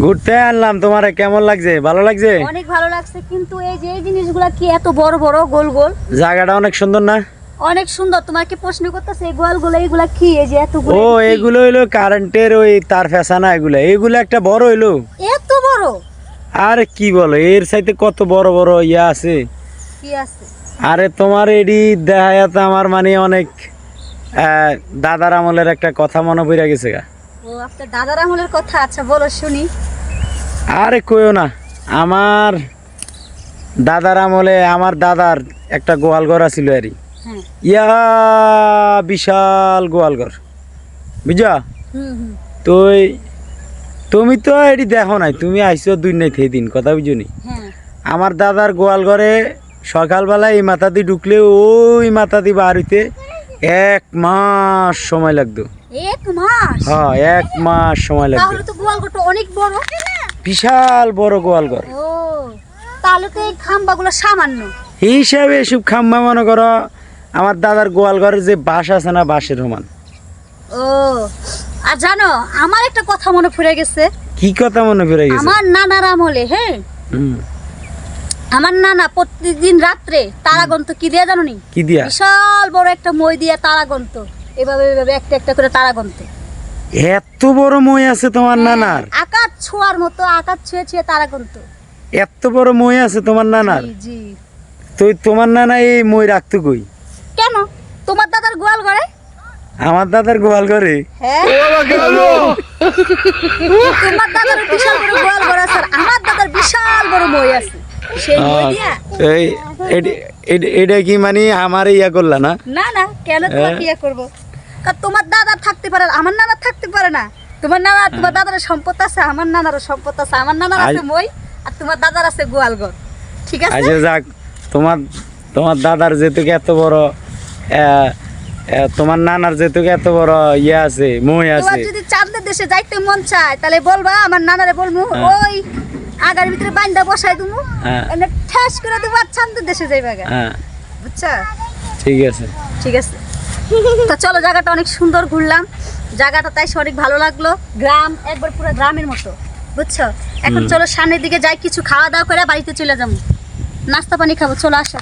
ঘুরতে আনলাম, তোমারে কেমন লাগছে? ভালো লাগছে? অনেক ভালো লাগছে, কিন্তু এই যে এই জিনিসগুলা কি এত বড় বড় গোল গোল? জায়গাটা অনেক সুন্দর না? অনেক সুন্দর। তোমার কি প্রশ্ন করতেছে এই গোলগুলো এইগুলা কি? এই যে এতগুলো ও এগুলো হইলো কারেন্টের ওই তার ফেসানা, এগুলো একটা বড় হইলো। এত বড়? আরে কি বলো, এর চাইতে কত বড় বড় ইয়া আছে। কি আছে? আরে তোমার এডি দেখায়াতে আমার মানে অনেক দাদার আমলের একটা কথা মনে পড়ে গেছে গা। ও আপনার দাদার আমলের কথা? আচ্ছা বলো শুনি। আরে কইও না, আমার দাদার আমলে আমার দাদার একটা গোয়াল ঘর আছিল আরই। হ্যাঁ। ইয়া বিশাল গোয়াল ঘর, বুঝা? হুম হুম। তুমি তো এটি দেখো নাই, তুমি আইসো দুই নাই থে দিন, কথা বুঝুনি। হ্যাঁ। আমার দাদার গোয়াল ঘরে সকালবেলায় এই মাথা দিয়ে ঢুকলে ওই মাথা দিয়ে বার হইতে 1 মাস সময় লাগতো। 1 মাস? হ্যাঁ 1 মাস সময় লাগতো। তাহলে তো গোয়ালঘরটা অনেক বড়। বিশাল বড় গোয়াল ঘর। ও তাহলে তো এই খাম্বাগুলো সামান্য হিসাবে এসব খাম্বা মনে করো আমার দাদার গোয়াল ঘরের যে বাঁশ আছে না, বাঁশের সমান। ও আর জানো আমার একটা কথা মনে পড়ে গেছে। কি কথা মনে পড়ে গেছে? আমার নানার আমলে, হ্যাঁ, হুম। আমার নানা প্রতিদিন রাত্রে তারা গন্ত কি দিয়ে জানো নি? কি দিয়া? বিশাল বড় একটা মই দিয়ে তারা গন্ত, এভাবে এভাবে একটা একটা করে তারা গন্ত। এত বড় মই আছে তোমার নানার? আকাশ ছোঁয়ার মতো, আকাশ ছুঁয়ে ছুঁয়ে তারা গন্ত। এত বড় মই আছে তোমার নানার? জি জি। তো তোমার নানা এই মই রাখতো কই? কেন? তোমার দাদার গোয়াল ঘরে। আমার দাদার গোয়াল ঘরে? হ্যাঁ। তোমার দাদার বিশাল বড় গোয়াল ঘর আছে, আর আমার দাদার বিশাল বড় মই আছে। সেই মই দিয়া এটা কি মানে আমার ইয়া করলা না? না না, কেন তোমার বিয়ে করব? কারণ তোমার দাদা থাকতে পারে, আমার নানা থাকতে পারে না। তোমার নানা, তোমার দাদার সম্পদ আছে, আমার নানারও সম্পদ আছে। আমার নানার আছে মই, আর তোমার দাদার আছে গোয়াল ঘর। ঠিক আছে? আচ্ছা যাক, তোমার দাদার যেহেতু এত বড় তোমার নানার যেহেতু এত বড় ইয়ে আছে, মই আছে। তোমার যদি চাঁদের দেশে যাইতে মন চায় তাহলে বলবা, আমার নানারে বলমু ওই আগার ভিতরে বাইন্দা বসাই দিমু, এনে ঠেস করে দেবো আর চাঁদের দেশে যাইবা গা। হ্যাঁ বুঝছা? ঠিক আছে। ঠিক আছে। তো চলো, জায়গাটা অনেক সুন্দর, ঘুরলাম জায়গাটা, তাই অনেক ভালো লাগলো। গ্রাম একবার পুরো গ্রামের মতো, বুঝছো? এখন চলো সামনের দিকে যাই, কিছু খাওয়া দাওয়া করে বাড়িতে চলে যাবো, নাস্তা পানি খাবো। চলো আসো।